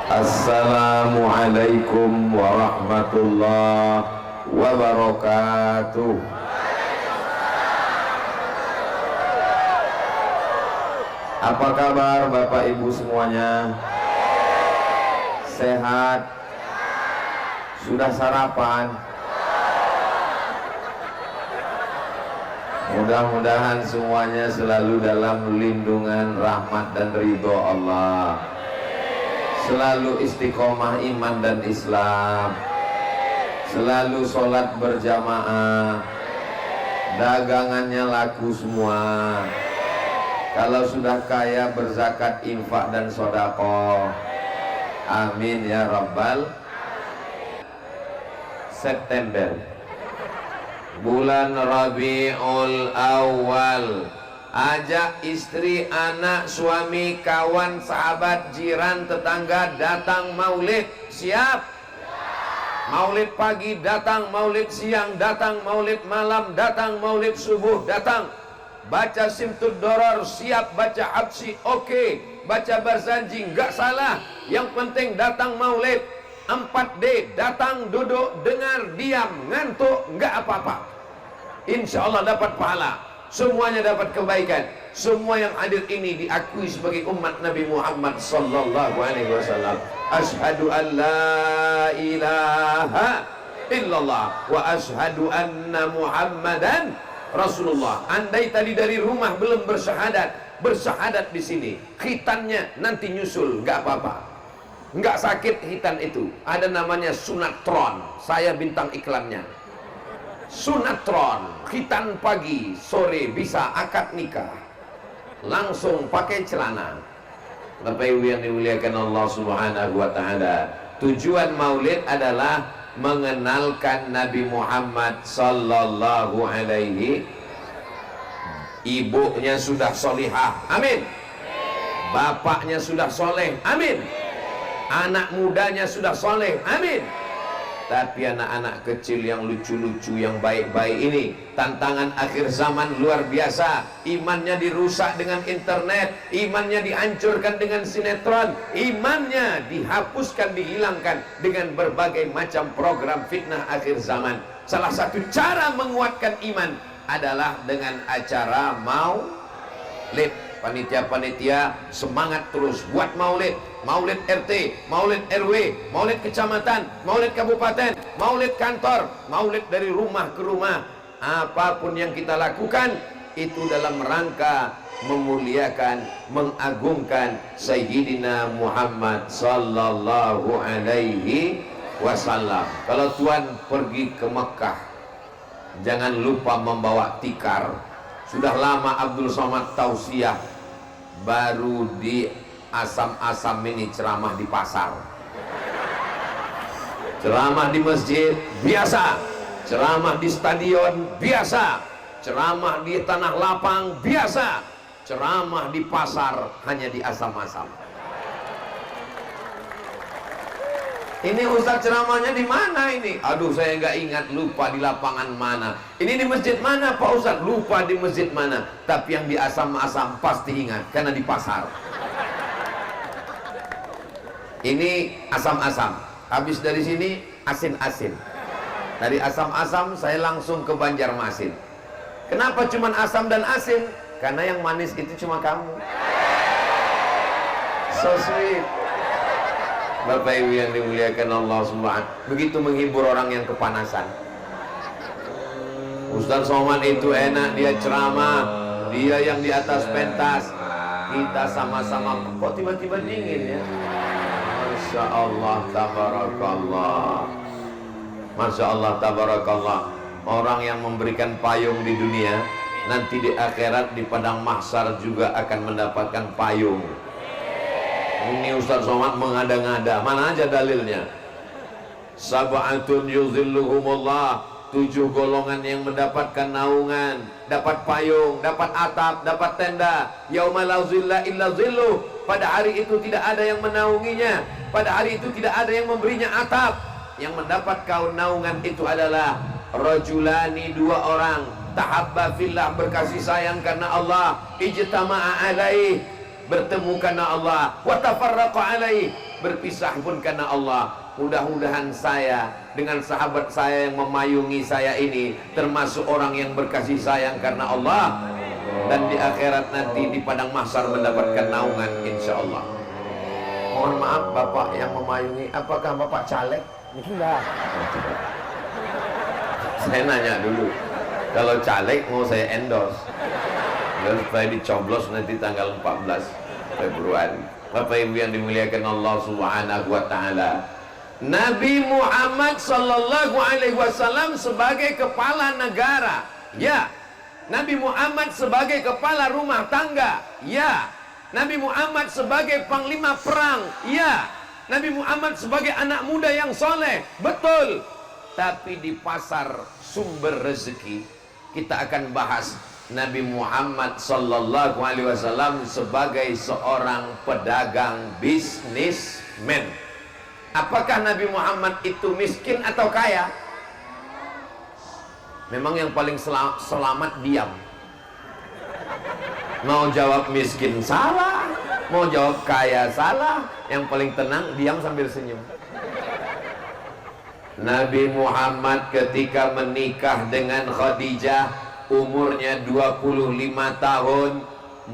Assalamualaikum warahmatullahi wabarakatuh. Apa kabar Bapak Ibu semuanya? Sehat? Sudah sarapan? Mudah-mudahan semuanya selalu dalam lindungan rahmat dan ridho Allah, selalu istiqomah iman dan Islam, selalu sholat berjamaah, dagangannya laku semua. Kalau sudah kaya berzakat, infak dan sodako. Amin ya Rabbal. September, bulan Rabiul Awal. Ajak istri, anak, suami, kawan, sahabat, jiran, tetangga datang maulid. Siap? Maulid pagi datang, maulid siang datang, maulid malam datang, maulid subuh datang. Baca Simtud Doror siap, baca Habsi oke, baca Barzanji nggak salah. Yang penting datang maulid. 4D, datang, duduk, dengar, diam, ngantuk, nggak apa-apa. Insya Allah dapat pahala, semuanya dapat kebaikan. Semua yang hadir ini diakui sebagai umat Nabi Muhammad sallallahu alaihi wasallam. Asyhadu an la ilaha illallah wa asyhadu anna Muhammadan Rasulullah. Andai tadi dari rumah belum bersyahadat, bersyahadat di sini. Khitannya nanti nyusul, nggak apa-apa. Nggak sakit hitan itu. Ada namanya sunatron. Saya bintang iklannya. Sunatron, khitan pagi, sore bisa akad nikah. Langsung pakai celana. Bapak Ibu yang dimuliakan Allah Subhanahu wa taala. Tujuan maulid adalah mengenalkan Nabi Muhammad sallallahu alaihi. Ibunya sudah solihah, amin. Bapaknya sudah soleh, amin. Anak mudanya sudah soleh, amin. Tapi anak-anak kecil yang lucu-lucu, yang baik-baik ini, tantangan akhir zaman luar biasa. Imannya dirusak dengan internet, imannya dihancurkan dengan sinetron, imannya dihapuskan, dihilangkan dengan berbagai macam program fitnah akhir zaman. Salah satu cara menguatkan iman adalah dengan acara maulid. Panitia-panitia semangat terus buat maulid. Maulid RT, maulid RW, maulid kecamatan, maulid kabupaten, maulid kantor, maulid dari rumah ke rumah. Apapun yang kita lakukan itu dalam rangka memuliakan, mengagungkan Sayyidina Muhammad sallallahu alaihi wasallam. Kalau Tuhan pergi ke Mekah, jangan lupa membawa tikar. Sudah lama Abdul Somad tausiah, baru di asam-asam ini ceramah di pasar, ceramah di masjid biasa, ceramah di stadion biasa, ceramah di tanah lapang biasa, ceramah di pasar hanya di asam-asam. Ini Ustaz ceramahnya di mana ini? Aduh, saya nggak ingat, lupa di lapangan mana. Ini di masjid mana Pak Ustaz? Lupa di masjid mana. Tapi yang di asam-asam pasti ingat, karena di pasar. Ini asam-asam. Habis dari sini asin-asin. Dari asam-asam saya langsung ke Banjarmasin. Kenapa cuman asam dan asin? Karena yang manis itu cuma kamu. So sweet. Bapak Ibu yang dimuliakan Allah Subhanahu, begitu menghibur orang yang kepanasan. Ustaz Somad itu enak, dia ceramah, dia yang di atas pentas, kita sama-sama kok tiba-tiba dingin ya. Masya Allah tabarakallah, Masya Allah tabarakallah. Orang yang memberikan payung di dunia, nanti di akhirat di padang mahsyar juga akan mendapatkan payung. Ini Ustaz Somad mengada-ngada, mana aja dalilnya? Sab'atun yuzilluhumullah, 7 golongan yang mendapatkan naungan, dapat payung, dapat atap, dapat tenda. Yauma la zilla illa zilluh, pada hari itu tidak ada yang menaunginya, pada hari itu tidak ada yang memberinya atap. Yang mendapat naungan itu adalah rajulani, 2 orang, tahabba fillah, berkasih sayang karena Allah, ijtama'a alaih, bertemu karena Allah, wa tafarraqa alaih, berpisah pun karena Allah. Mudah-mudahan saya dengan sahabat saya yang memayungi saya ini termasuk orang yang berkasih sayang karena Allah, dan di akhirat nanti di padang mahsyar mendapatkan naungan insyaallah. Mohon maaf Bapak yang memayungi, apakah Bapak caleg? Enggak. Saya nanya dulu, kalau caleg mau saya endorse dan supaya dicoblos nanti tanggal 14 Februari. Bapak Ibu yang dimuliakan Allah Subhanahu wa taala, Nabi Muhammad sallallahu alaihi wasallam sebagai kepala negara, ya. Nabi Muhammad sebagai kepala rumah tangga, ya. Nabi Muhammad sebagai panglima perang, ya. Nabi Muhammad sebagai anak muda yang soleh, betul. Tapi di pasar sumber rezeki kita akan bahas Nabi Muhammad sallallahu alaihi wasallam sebagai seorang pedagang bisnismen. Apakah Nabi Muhammad itu miskin atau kaya? Memang yang paling selamat diam. Mau jawab miskin salah, mau jawab kaya salah. Yang paling tenang diam sambil senyum. Nabi Muhammad ketika menikah dengan Khadijah umurnya 25 tahun,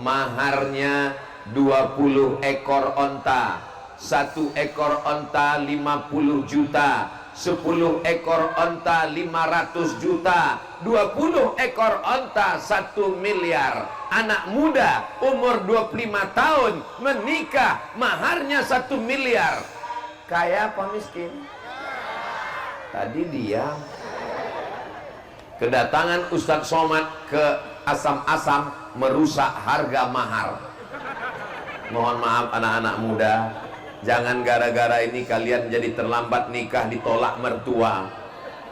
maharnya 20 ekor onta. 1 ekor onta 50 juta, 10 ekor onta 500 juta, 20 ekor onta 1 miliar. Anak muda umur 25 tahun menikah, maharnya 1 miliar. Kaya apa miskin? Tadi dia kedatangan Ustadz Somad ke Asam-Asam merusak harga mahar. Mohon maaf anak-anak muda, jangan gara-gara ini kalian jadi terlambat nikah, ditolak mertua.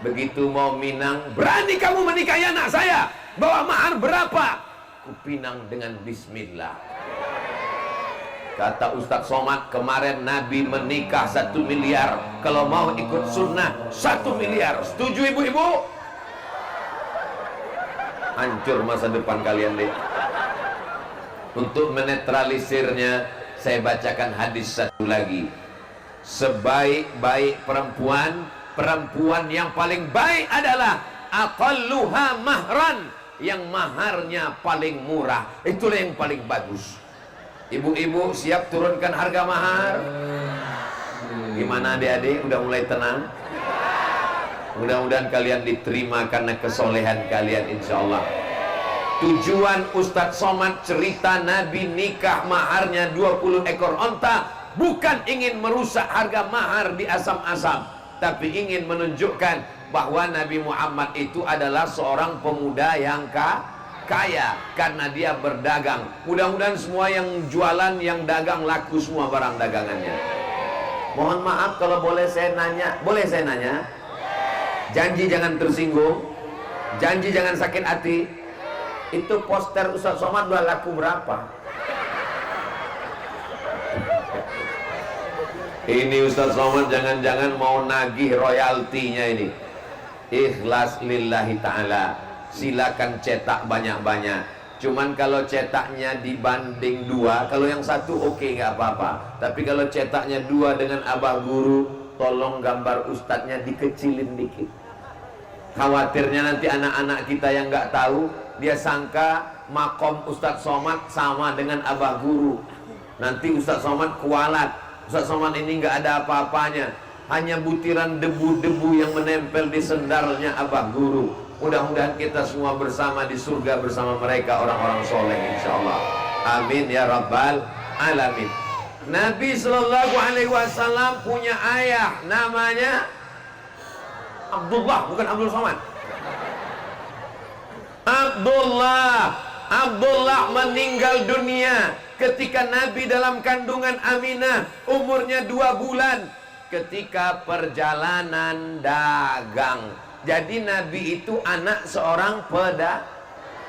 Begitu mau Minang, berani kamu menikahi anak saya, bawa mahar berapa? Kupinang dengan bismillah. Kata Ustadz Somad, kemarin Nabi menikah 1 miliar, kalau mau ikut sunnah 1 miliar. Setuju ibu-ibu? Hancur masa depan kalian deh. Untuk menetralisirnya, saya bacakan hadis satu lagi. Sebaik-baik perempuan, perempuan yang paling baik adalah aqalluha mahran, yang maharnya paling murah. Itulah yang paling bagus. Ibu-ibu siap turunkan harga mahar? Gimana adik-adik? Udah mulai tenang? Mudah-mudahan kalian diterima karena kesolehan kalian insyaallah. Tujuan Ustadz Somad cerita Nabi nikah maharnya 20 ekor onta bukan ingin merusak harga mahar di Asam-Asam, tapi ingin menunjukkan bahwa Nabi Muhammad itu adalah seorang pemuda yang kaya karena dia berdagang. Mudah-mudahan semua yang jualan, yang dagang laku semua barang dagangannya. Mohon maaf kalau boleh saya nanya. Boleh saya nanya? Janji jangan tersinggung, janji jangan sakit hati. Itu poster Ustadz Somad udah laku berapa? Ini Ustadz Somad jangan-jangan mau nagih royaltinya ini. Ikhlas lillahi ta'ala. Silakan cetak banyak-banyak. Cuman kalau cetaknya dibanding 2, kalau yang 1 oke, nggak apa-apa. Tapi kalau cetaknya 2 dengan abah guru, tolong gambar ustadznya dikecilin dikit. Khawatirnya nanti anak-anak kita yang nggak tahu, dia sangka makom Ustadz Somad sama dengan abah guru. Nanti Ustadz Somad kualat. Ustadz Somad ini nggak ada apa-apanya, hanya butiran debu-debu yang menempel di sendalnya abah guru. Mudah-mudahan kita semua bersama di surga bersama mereka orang-orang soleh insyaallah. Amin ya rabbal alamin. Nabi Shallallahu alaihi wasallam punya ayah namanya Abdullah, bukan Abdul Somad. Abdullah meninggal dunia ketika Nabi dalam kandungan Aminah, umurnya 2 bulan, ketika perjalanan dagang. Jadi Nabi itu anak seorang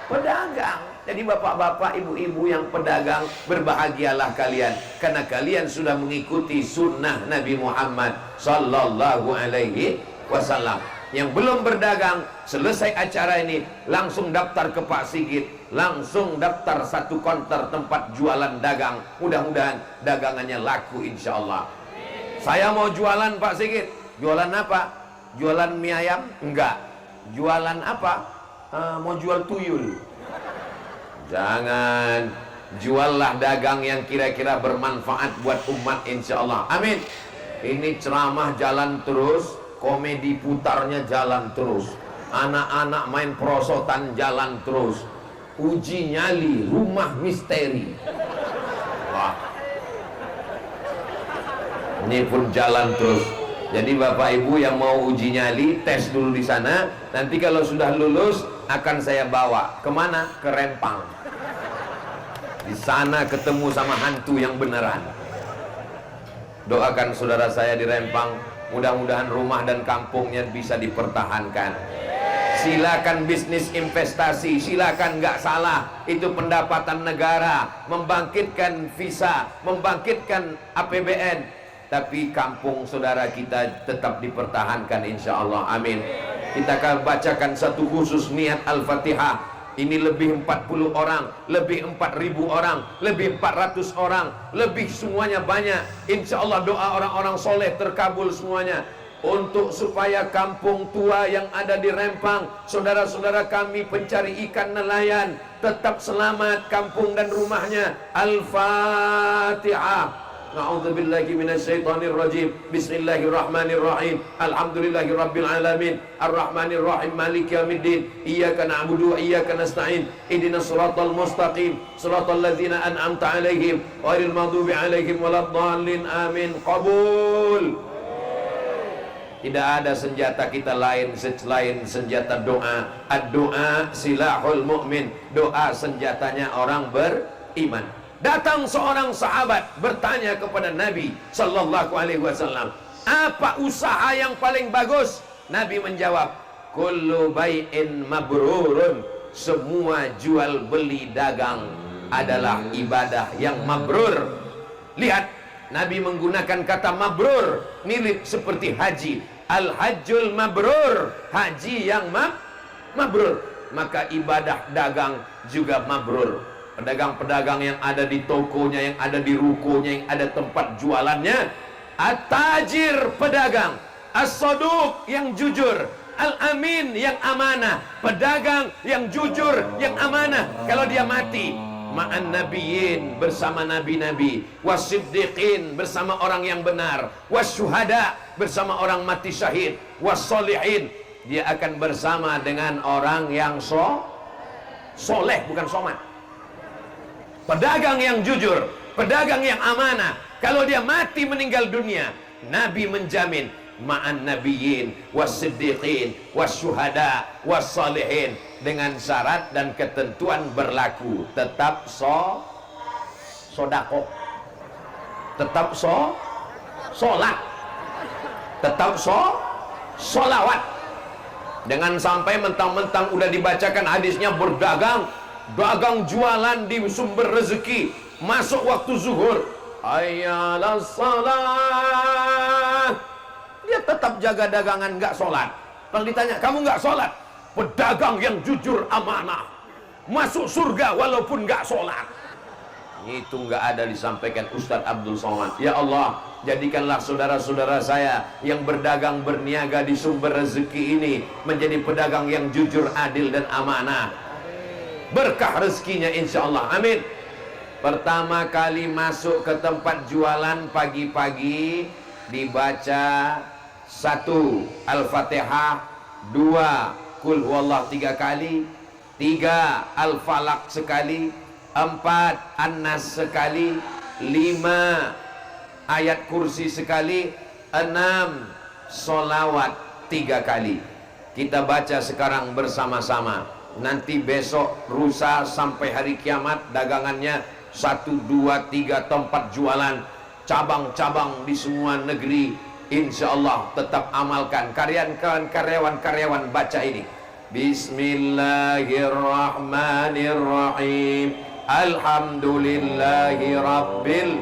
pedagang. Jadi bapak-bapak, ibu-ibu yang pedagang, berbahagialah kalian karena kalian sudah mengikuti sunnah Nabi Muhammad sallallahu alaihi wasallam. Yang belum berdagang, selesai acara ini langsung daftar ke Pak Sigit, langsung daftar 1 konter tempat jualan dagang. Mudah-mudahan dagangannya laku insyaallah. Saya mau jualan Pak Sigit. Jualan apa? Jualan mie ayam? Enggak. Jualan apa? Mau jual tuyul. Jangan. Juallah dagang yang kira-kira bermanfaat buat umat, insya Allah. Amin. Ini ceramah jalan terus, komedi putarnya jalan terus, anak-anak main perosotan jalan terus, uji nyali rumah misteri. Wah, ini pun jalan terus. Jadi Bapak Ibu yang mau uji nyali, tes dulu di sana. Nanti kalau sudah lulus akan saya bawa kemana? Ke Rempang. Di sana ketemu sama hantu yang beneran. Doakan saudara saya di Rempang, mudah-mudahan rumah dan kampungnya bisa dipertahankan. Silakan bisnis investasi, silakan, nggak salah. Itu pendapatan negara, membangkitkan visa, membangkitkan APBN. Tapi kampung saudara kita tetap dipertahankan, insya Allah. Amin. Kita akan bacakan satu khusus niat Al-Fatihah. Ini lebih 40 orang, lebih 4.000 orang, lebih 400 orang, lebih semuanya banyak. Insya Allah doa orang-orang soleh terkabul semuanya. Untuk supaya kampung tua yang ada di Rempang, saudara-saudara kami pencari ikan nelayan, tetap selamat kampung dan rumahnya. Al-Fatihah. A'udzubillahi minasyaitonirrajim. Bismillahirrahmanirrahim. Alhamdulillahi rabbil alamin. Arrahmanirrahim. Maliki yaumiddin. Iyyaka na'budu wa iyyaka nasta'in. Ihdinas siratal mustaqim. Siratal ladzina an'amta 'alaihim ghairil maghdubi 'alaihim waladdallin. Amin. Qabul. Tidak ada senjata kita lain selain senjata doa. Ad-doa silahul mu'min. Doa senjatanya orang beriman. Datang seorang sahabat bertanya kepada Nabi sallallahu alaihi wasallam, apa usaha yang paling bagus? Nabi menjawab, kullu bai'in mabrurun. Semua jual beli dagang adalah ibadah yang mabrur. Lihat, Nabi menggunakan kata mabrur, mirip seperti haji. Al-hajjul mabrur, haji yang mabrur. Maka ibadah dagang juga mabrur. Pedagang-pedagang yang ada di tokonya, yang ada di rukonya, yang ada tempat jualannya. At-tajir, pedagang. As-saduq, yang jujur. Al-amin, yang amanah. Pedagang yang jujur, yang amanah. Kalau dia mati, ma'an nabiyyin, bersama nabi-nabi. Was-siddiqin, bersama orang yang benar. Was-syuhada, bersama orang mati syahid. Was-solihin, dia akan bersama dengan orang yang soleh, bukan somat. Pedagang yang jujur, pedagang yang amanah. Kalau dia mati meninggal dunia, Nabi menjamin ma'an nabiyyin was-siddiqin was-syuhada was-salihin, dengan syarat dan ketentuan berlaku. Tetap sodako, tetap sholat, tetap sholawat. Jangan sampai mentang-mentang udah dibacakan hadisnya berdagang, dagang jualan di sumber rezeki, masuk waktu zuhur, ayyalas salat, dia tetap jaga dagangan, nggak sholat. Kalau ditanya, kamu nggak sholat? Pedagang yang jujur amanah masuk surga walaupun nggak sholat. Itu nggak ada disampaikan Ustadz Abdul Somad. Ya Allah, jadikanlah saudara-saudara saya yang berdagang berniaga di sumber rezeki ini menjadi pedagang yang jujur, adil dan amanah. Berkah rezekinya insya Allah. Amin. Pertama kali masuk ke tempat jualan pagi-pagi, dibaca 1 Al-Fatihah, 2 Qul huwallah 3 kali, 3 Al-Falaq sekali, 4 An-Nas sekali, 5 ayat kursi sekali, 6 solawat 3 kali. Kita baca sekarang bersama-sama. Nanti besok, lusa, sampai hari kiamat, dagangannya 1, 2, 3 tempat jualan, cabang-cabang di semua negeri. Insya Allah tetap amalkan. Karyawan-karyawan baca ini. Bismillahirrahmanirrahim. Alhamdulillahi rabbil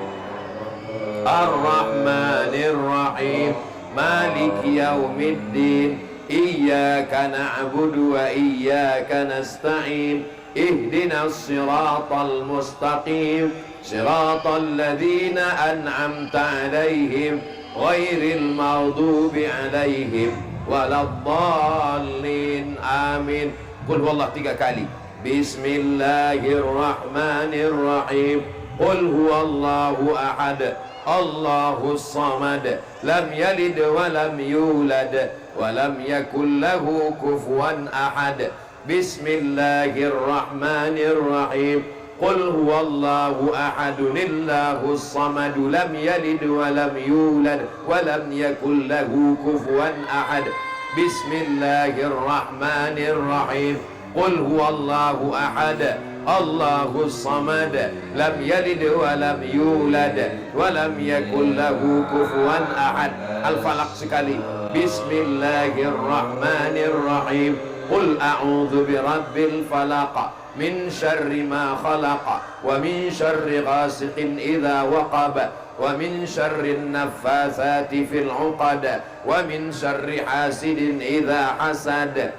arrahmanirrahim. Maliki yaumiddin. Iyyaka na'budu wa iyyaka nasta'in. Ihdinas siratal mustaqim. Siratal ladzina an'amta 'alaihim ghairil maghdubi alaihim waladdallin. Amin. Qul huwallahu 3 kali. Bismillahirrahmanirrahim. Qul huwallahu ahad, Allahus samad, lam yalid wa lam yulad wa lam yakul lahu kufuwan ahad. Bismillahirrahmanirrahim. Qul huwallahu ahadun, Allahus samad, lam yalid wa lam yulad wa lam yakul lahu kufuwan ahad. Bismillahirrahmanirrahim. Qul huwallahu ahad, Allahus samad, lam yalid wa lam yulad wa lam yakul lahu kufuwan ahad. Al-Falaq sekali. Bismillahirrahmanirrahim. Qul a'udzu birabbil falaq, min syarri ma khalaq, wa min syarri ghasiqin idza waqab, wa min syarri naffatsati fil 'uqad, wa min syarri hasidin idza hasad.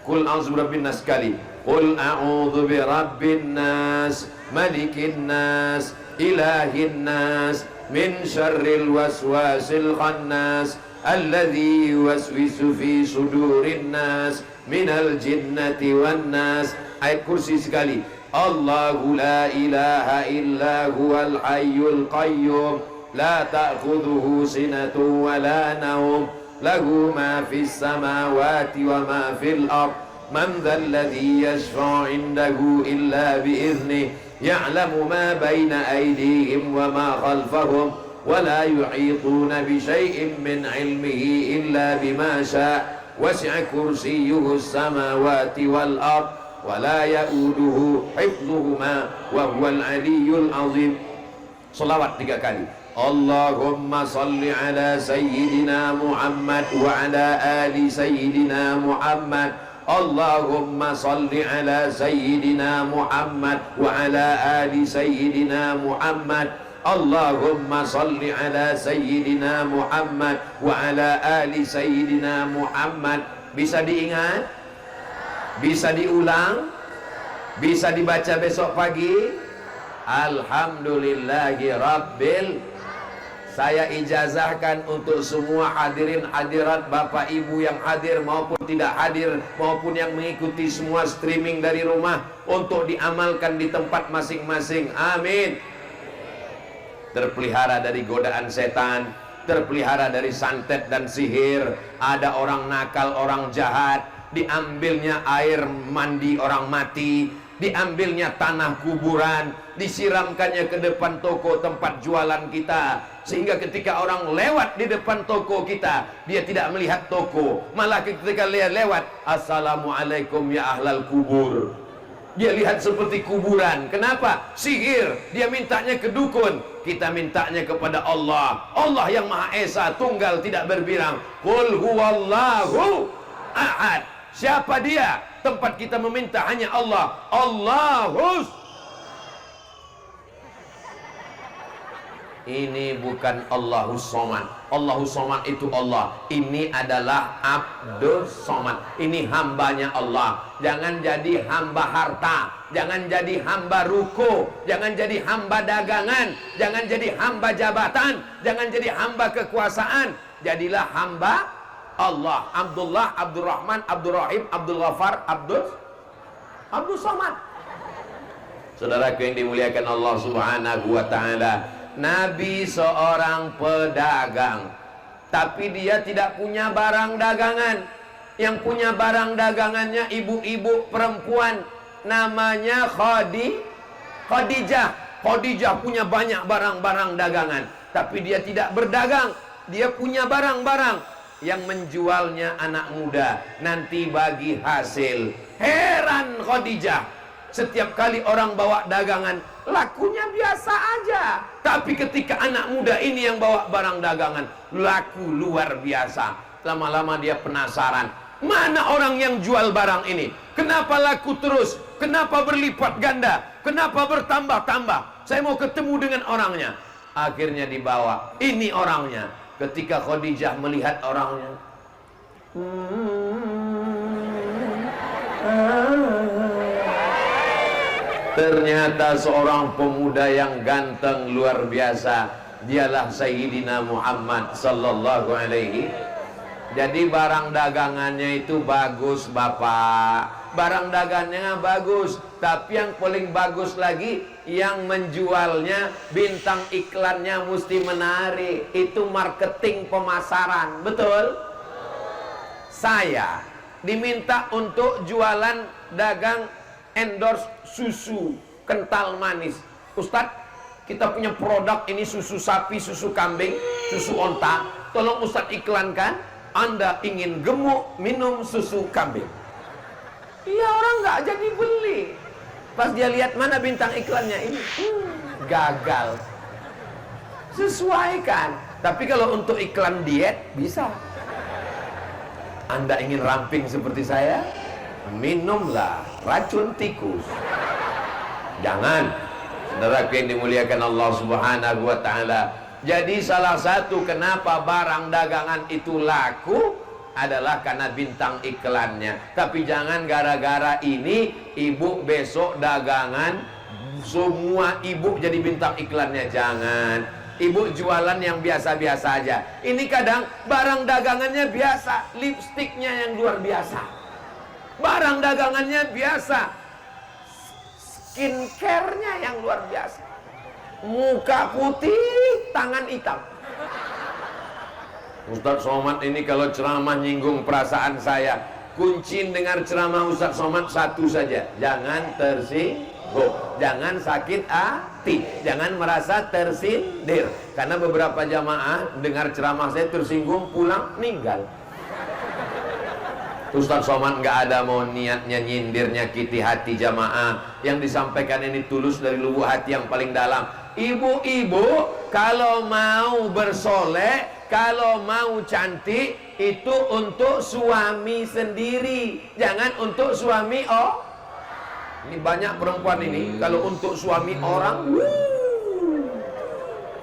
Qul a'udzu birabbin nas sekali. Qul a'udzu birabbin nas, malikin nas, ilahin nas, min syarril waswasil khannas, alladzi yuwaswisu fi sudurin nas, minal jinnati wan nas. Ayat kursi sekali. Allahu la ilaha illa huwal hayyul qayyum, la ta'khudhuhu sinatun wa la nawm, lahu ma fis samawati wa ma fil ard, man dhal ladzi yashfa'u 'indahu illa bi idhnihi, ya'lamu ma baina aydihim wa ma khalfahum, wa la yuhituna bi shay'in min 'ilmihi illa bima syaa', wasi'a kursiyyuhu as-samawati wal ard, wa la ya'uduhu hifdhuhuma wa huwal 'aliyyul 'azim. Shalawat 3 kali. Allahumma salli ala sayyidina Muhammad wa ala ali sayyidina Muhammad. Allahumma salli ala sayyidina Muhammad wa ala ali sayyidina Muhammad. Allahumma salli ala sayyidina Muhammad wa ala ali sayyidina Muhammad. Bisa diingat? Bisa diulang? Bisa dibaca besok pagi? Alhamdulillahi rabbil. Saya ijazahkan untuk semua hadirin hadirat, Bapak Ibu yang hadir maupun tidak hadir, maupun yang mengikuti semua streaming dari rumah, untuk diamalkan di tempat masing-masing. Amin. Terpelihara dari godaan setan, terpelihara dari santet dan sihir. Ada orang nakal, orang jahat, diambilnya air mandi orang mati, diambilnya tanah kuburan, disiramkannya ke depan toko tempat jualan kita, sehingga ketika orang lewat di depan toko kita, dia tidak melihat toko, malah ketika dia lewat, assalamualaikum ya ahlal kubur, dia lihat seperti kuburan. Kenapa? Sihir. Dia mintanya ke dukun, kita mintanya kepada Allah. Allah yang Maha Esa, tunggal, tidak berbirang. Qul huwallahu ahad. Siapa dia? Tempat kita meminta hanya Allah. Allahus. Ini bukan Allahus Somad. Allahus Somad itu Allah. Ini adalah Abdus Somad. Ini hambanya Allah. Jangan jadi hamba harta, jangan jadi hamba ruko, jangan jadi hamba dagangan, jangan jadi hamba jabatan, jangan jadi hamba kekuasaan. Jadilah hamba Allah. Abdullah, Abdurrahman, Abdurrahim, Abdul Ghafar, Abdus Somad. Saudaraku yang dimuliakan Allah Subhanahu wa ta'ala, Nabi seorang pedagang, tapi dia tidak punya barang dagangan. Yang punya barang dagangannya ibu-ibu perempuan, namanya Khadijah. Khadijah punya banyak barang-barang dagangan, tapi dia tidak berdagang. Dia punya barang-barang, yang menjualnya anak muda, nanti bagi hasil. Heran Khadijah, setiap kali orang bawa dagangan, lakunya biasa aja. Tapi ketika anak muda ini yang bawa barang dagangan, laku luar biasa. Lama-lama dia penasaran, mana orang yang jual barang ini? Kenapa laku terus? Kenapa berlipat ganda? Kenapa bertambah-tambah? Saya mau ketemu dengan orangnya. Akhirnya dibawa, ini orangnya. Ketika Khadijah melihat orangnya, ternyata seorang pemuda yang ganteng luar biasa. dialah Sayyidina Muhammad sallallahu alaihi. Jadi barang dagangannya itu bagus Bapak, barang dagangannya bagus, tapi yang paling bagus lagi yang menjualnya, bintang iklannya mesti menarik. Itu marketing pemasaran, betul? Saya diminta untuk jualan dagang endorse susu kental manis. Ustadz, kita punya produk ini susu sapi, susu kambing, susu onta. Tolong Ustadz iklankan. Anda ingin gemuk minum susu kambing. Iya, orang nggak jadi beli. Pas dia lihat mana bintang iklannya ini, gagal. Sesuaikan. Tapi kalau untuk iklan diet bisa. Anda ingin ramping seperti saya? Minumlah racun tikus. Jangan. Saudara yang dimuliakan Allah Subhanahu wa taala. Jadi salah satu kenapa barang dagangan itu laku adalah karena bintang iklannya. Tapi jangan gara-gara ini ibu besok dagangan semua ibu jadi bintang iklannya. Jangan. Ibu jualan yang biasa-biasa aja. Ini kadang barang dagangannya biasa, lipstiknya yang luar biasa. Barang dagangannya biasa, skincare-nya yang luar biasa. Muka putih, tangan hitam. Ustadz Somad ini kalau ceramah nyinggung perasaan saya. Kunci dengar ceramah Ustadz Somad satu saja, jangan tersinggung, jangan sakit hati, jangan merasa tersindir. Karena beberapa jamaah dengar ceramah saya tersinggung, pulang meninggal. Ustadz Somad nggak ada mau niatnya nyindir, nyakiti hati jamaah. Yang disampaikan ini tulus dari lubuk hati yang paling dalam. Ibu-ibu kalau mau bersolek, kalau mau cantik, itu untuk suami sendiri, jangan untuk suami Ini banyak perempuan ini kalau untuk suami orang,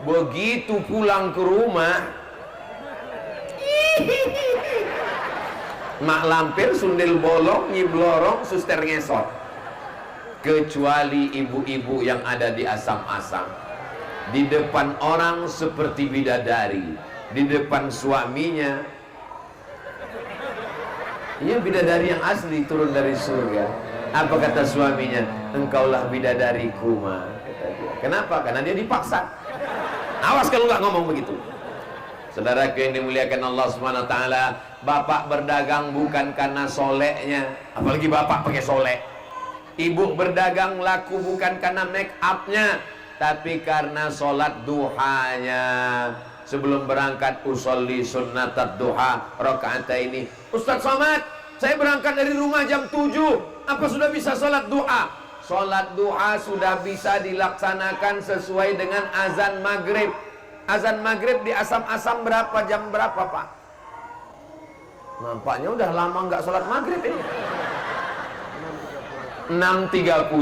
begitu pulang ke rumah, mak lampir, sundel bolong, nyiblorong, suster ngesot. Kecuali ibu-ibu yang ada di asam-asam, di depan orang seperti bidadari, di depan suaminya, iya bidadari yang asli turun dari surga. Apa kata suaminya? Engkaulah bidadariku, ma, kata dia. Kenapa? Karena dia dipaksa. Awas kalau nggak ngomong begitu. Saudaraku yang dimuliakan Allah Subhanahu wa taala, bapak berdagang bukan karena soleknya, apalagi bapak pakai solek. Ibu berdagang laku bukan karena make upnya, tapi karena sholat duhanya. Sebelum berangkat usolli sunnatat duha rakaataini. Ustadz Somad, saya berangkat dari rumah jam 7. Apa sudah bisa sholat duha? Sholat duha sudah bisa dilaksanakan sesuai dengan azan maghrib. Azan maghrib di asam-asam berapa, jam berapa Pak? Nampaknya udah lama nggak sholat maghrib ini. 6.30.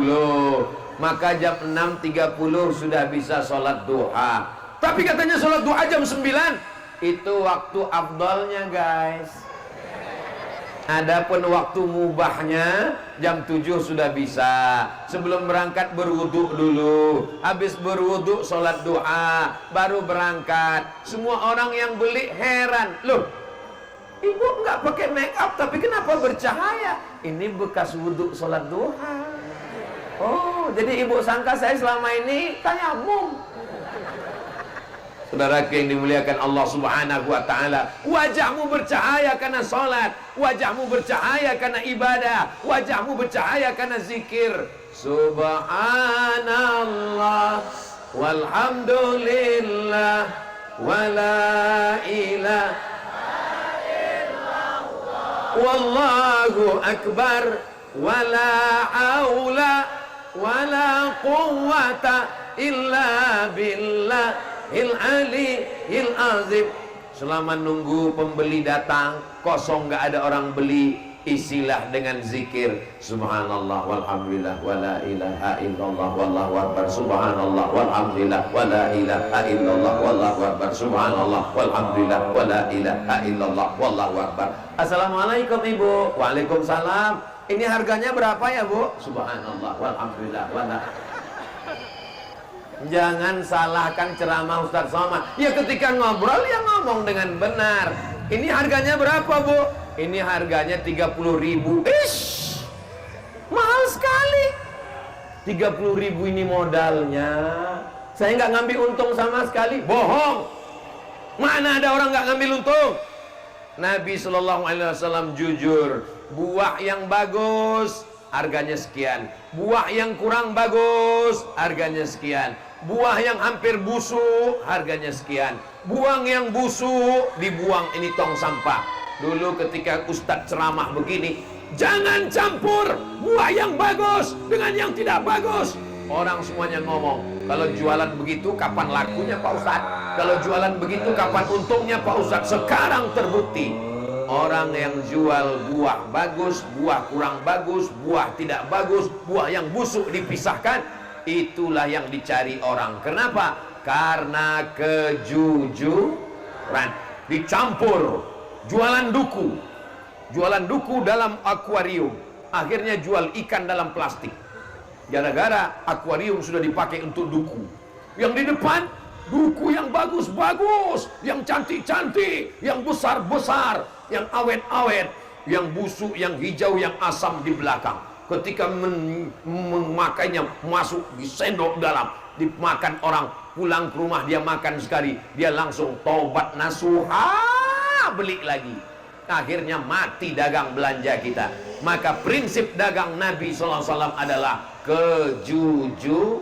Maka jam 6.30 sudah bisa sholat duha. Tapi katanya sholat duha jam 9. Itu waktu afdalnya guys. Adapun waktu mubahnya jam 7 sudah bisa. Sebelum berangkat berwudu dulu, habis berwudu sholat duha, baru berangkat. Semua orang yang beli heran, loh ibu nggak pakai make up tapi kenapa bercahaya? Ini bekas wudhu sholat duha. Oh, jadi ibu sangka saya selama ini tayamum. Saudara yang dimuliakan Allah Subhanahu wa taala, wajahmu bercahaya karena salat, wajahmu bercahaya karena ibadah, wajahmu bercahaya karena zikir. Subhanallah walhamdulillah wala ilaha illallah wallahu akbar wala haula wala quwwata illa billah il azim. Selama nunggu pembeli datang kosong, nggak ada orang beli, isilah dengan zikir subhanallah walhamdulillah wala ilaha illallah wallahu akbar, subhanallah walhamdulillah wala ilaha illallah wallahu akbar, subhanallah walhamdulillah wala ilaha illallah wallahu akbar. Assalamualaikum ibu. Waalaikumsalam. Ini harganya berapa ya bu? Subhanallah walhamdulillah wala. Jangan salahkan ceramah Ustaz Somad. Ya ketika ngobrol ya ngomong dengan benar. Ini harganya berapa, Bu? Ini harganya 30.000. Ish, mahal sekali. 30.000 ini modalnya. Saya nggak ngambil untung sama sekali. Bohong. Mana ada orang nggak ngambil untung? Nabi Shallallahu Alaihi Wasallam jujur. Buah yang bagus harganya sekian. Buah yang kurang bagus harganya sekian. Buah yang hampir busuk harganya sekian. Buah yang busuk dibuang, ini tong sampah. Dulu ketika Ustadz ceramah begini, jangan campur buah yang bagus dengan yang tidak bagus. Orang semuanya ngomong, kalau jualan begitu kapan lakunya Pak Ustadz? Kalau jualan begitu kapan untungnya Pak Ustadz? Sekarang terbukti, orang yang jual buah bagus, buah kurang bagus, buah tidak bagus, buah yang busuk dipisahkan, itulah yang dicari orang. Kenapa? Karena kejujuran. Dicampur. Jualan duku dalam akuarium, akhirnya jual ikan dalam plastik. Gara-gara akuarium sudah dipakai untuk duku. Yang di depan duku yang bagus-bagus, yang cantik-cantik, yang besar-besar, yang awet-awet, yang busuk, yang hijau, yang asam di belakang. Ketika memakainya masuk di sendok dalam, dimakan orang, pulang ke rumah dia makan sekali, dia langsung taubat nasuha, beli lagi. Akhirnya mati dagang belanja kita. Maka prinsip dagang Nabi SAW adalah kejujuran.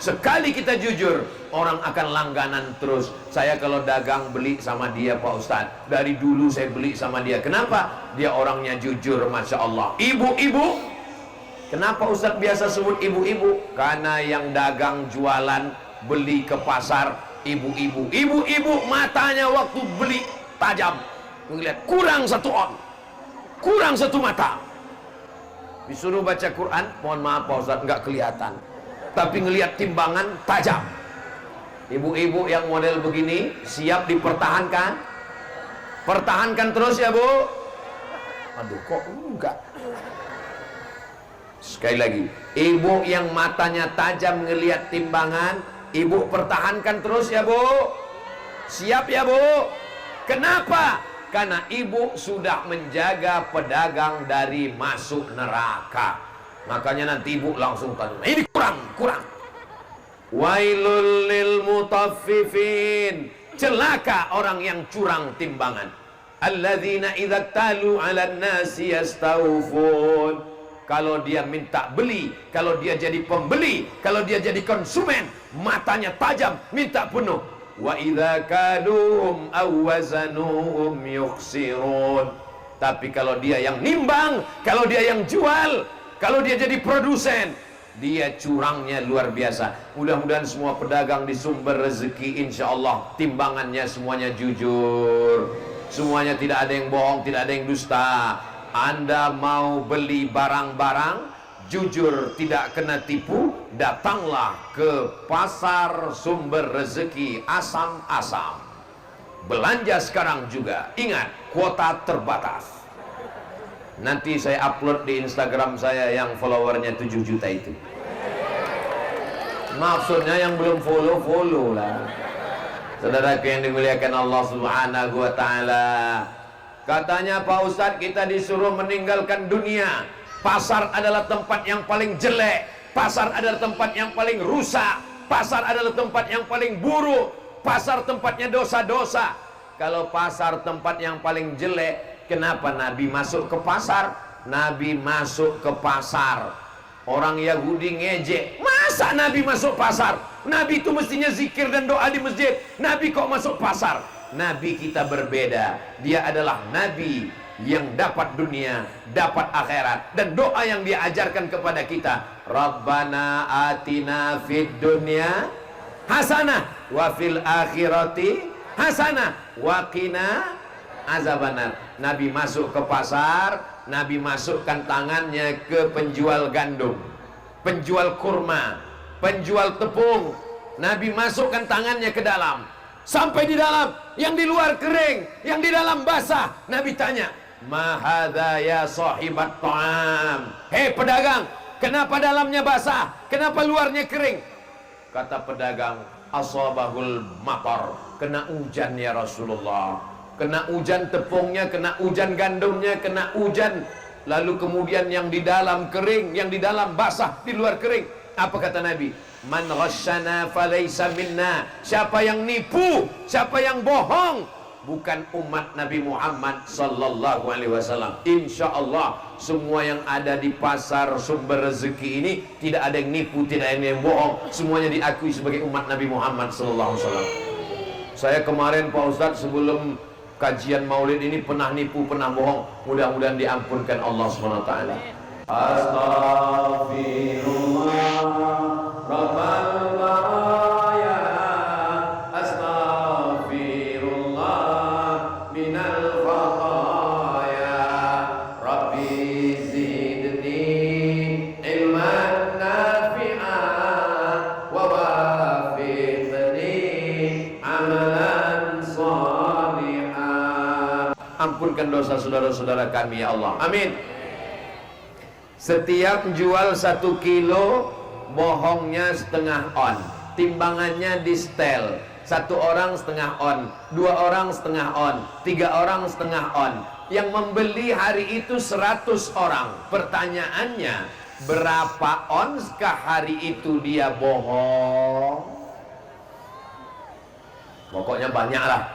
Sekali kita jujur, orang akan langganan terus. Saya kalau dagang beli sama dia Pak Ustadz. Dari dulu saya beli sama dia. Kenapa? Dia orangnya jujur, Masya Allah. Ibu-ibu, kenapa Ustadz biasa sebut ibu-ibu? Karena yang dagang jualan beli ke pasar ibu-ibu. Ibu-ibu matanya waktu beli tajam. Melihat kurang satu on, kurang satu mata. Disuruh baca Quran, mohon maaf Pak Ustadz nggak kelihatan, tapi ngelihat timbangan tajam. Ibu-ibu yang model begini siap dipertahankan, pertahankan terus ya Bu. Aduh kok enggak. Sekali lagi, ibu yang matanya tajam ngelihat timbangan, ibu pertahankan terus ya Bu. Siap ya Bu. Kenapa? Karena ibu sudah menjaga pedagang dari masuk neraka. Makanya nanti ibu langsung tanya, ini kurang. Wailul lil mutaffifin. Celaka orang yang curang timbangan. Alladzina idza talu 'alan nasi yastawfun. Kalau dia minta beli, kalau dia jadi pembeli, kalau dia jadi konsumen, matanya tajam, minta penuh. Wa idza kaduhum aw wazanuhum yukhsirun. Tapi kalau dia yang nimbang, kalau dia yang jual, kalau dia jadi produsen, dia curangnya luar biasa. Mudah-mudahan semua pedagang di sumber rezeki insyaallah timbangannya semuanya jujur, semuanya tidak ada yang bohong, tidak ada yang dusta. Anda mau beli barang-barang jujur, tidak kena tipu, datanglah ke pasar sumber rezeki Asam-Asam. Belanja sekarang juga. Ingat, kuota terbatas. Nanti saya upload di Instagram saya yang followernya 7 juta itu. Maksudnya yang belum follow lah. Saudaraku yang dimuliakan Allah Subhanahu wa Ta'ala, katanya Pak Ustadz kita disuruh meninggalkan dunia. Pasar adalah tempat yang paling jelek. Pasar adalah tempat yang paling rusak. Pasar adalah tempat yang paling buruk. Pasar tempatnya dosa-dosa. Kalau pasar tempat yang paling jelek, kenapa Nabi masuk ke pasar? Nabi masuk ke pasar. Orang Yahudi ngejek, masa Nabi masuk pasar? Nabi itu mestinya zikir dan doa di masjid. Nabi kok masuk pasar? Nabi kita berbeda. Dia adalah Nabi yang dapat dunia, dapat akhirat, dan doa yang dia ajarkan kepada kita, Rabbana atina fid dunya hasanah wa fil akhirati hasanah wa qina azabannar. Nabi masuk ke pasar, Nabi masukkan tangannya ke penjual gandum, penjual kurma, penjual tepung. Nabi masukkan tangannya ke dalam, sampai di dalam, yang di luar kering, yang di dalam basah. Nabi tanya, mahadha ya sahibat ta'am. Hei pedagang, kenapa dalamnya basah? Kenapa luarnya kering? Kata pedagang, asabahul matar, kena hujan ya Rasulullah. Kena hujan tepungnya, kena hujan gandumnya, kena hujan. Lalu kemudian yang di dalam kering, yang di dalam basah, di luar kering. Apa kata Nabi? Man ghasyana falaysa minna. Siapa yang nipu, siapa yang bohong, bukan umat Nabi Muhammad sallallahu alaihi wasallam. Insyaallah semua yang ada di pasar sumber rezeki ini tidak ada yang nipu, tidak ada yang bohong. Semuanya diakui sebagai umat Nabi Muhammad sallallahu alaihi wasallam. Saya kemarin Pak Ustadz sebelum kajian Maulid ini pernah nipu, pernah bohong. Mudah-mudahan diampunkan Allah Subhanahu wa taala. Astaghfirullah Rabbal baraya, astaghfirullah minal khataya, Rabbi zidni ilman nafi'an wa wafiqni amalan salihan. Ampunkan dosa saudara-saudara kami ya Allah, amin. Setiap jual 1 kilo, bohongnya setengah on, timbangannya di setel. 1 orang setengah on, 2 orang setengah on, 3 orang setengah on. Yang membeli hari itu 100 orang. Pertanyaannya, berapa onskah hari itu dia bohong? Pokoknya banyak lah.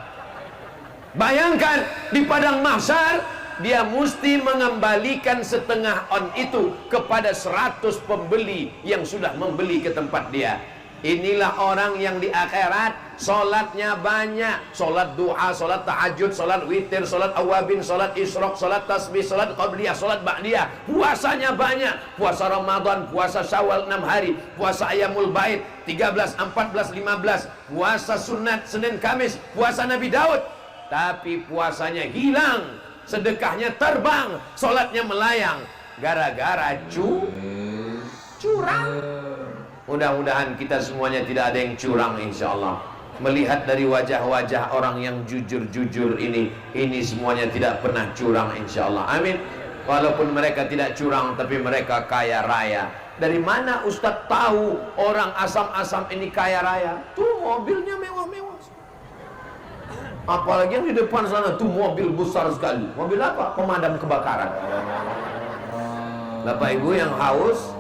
Bayangkan di padang mahsyar, dia mesti mengembalikan setengah on itu kepada 100 pembeli yang sudah membeli ke tempat dia. Inilah orang yang di akhirat solatnya banyak, solat duha, solat tahajud, solat witir, solat awabin, solat isyraq, solat tasbih, solat qabliyah, solat ba'diyah. Puasanya banyak, puasa Ramadan, puasa Syawal 6 hari, puasa Ayamul Bait 13, 14, 15, puasa sunat Senin Kamis, puasa Nabi Daud. Tapi puasanya hilang, sedekahnya terbang, solatnya melayang, gara-gara curang. Mudah-mudahan kita semuanya tidak ada yang curang insyaallah. Melihat dari wajah-wajah orang yang jujur-jujur ini semuanya tidak pernah curang insyaallah, amin. Walaupun mereka tidak curang, tapi mereka kaya raya. Dari mana Ustadz tahu orang asam-asam ini kaya raya? Tuh mobilnya mewah-mewah. Apalagi yang di depan sana tuh mobil besar sekali. Mobil apa? Pemadam kebakaran. Bapak Ibu yang haus,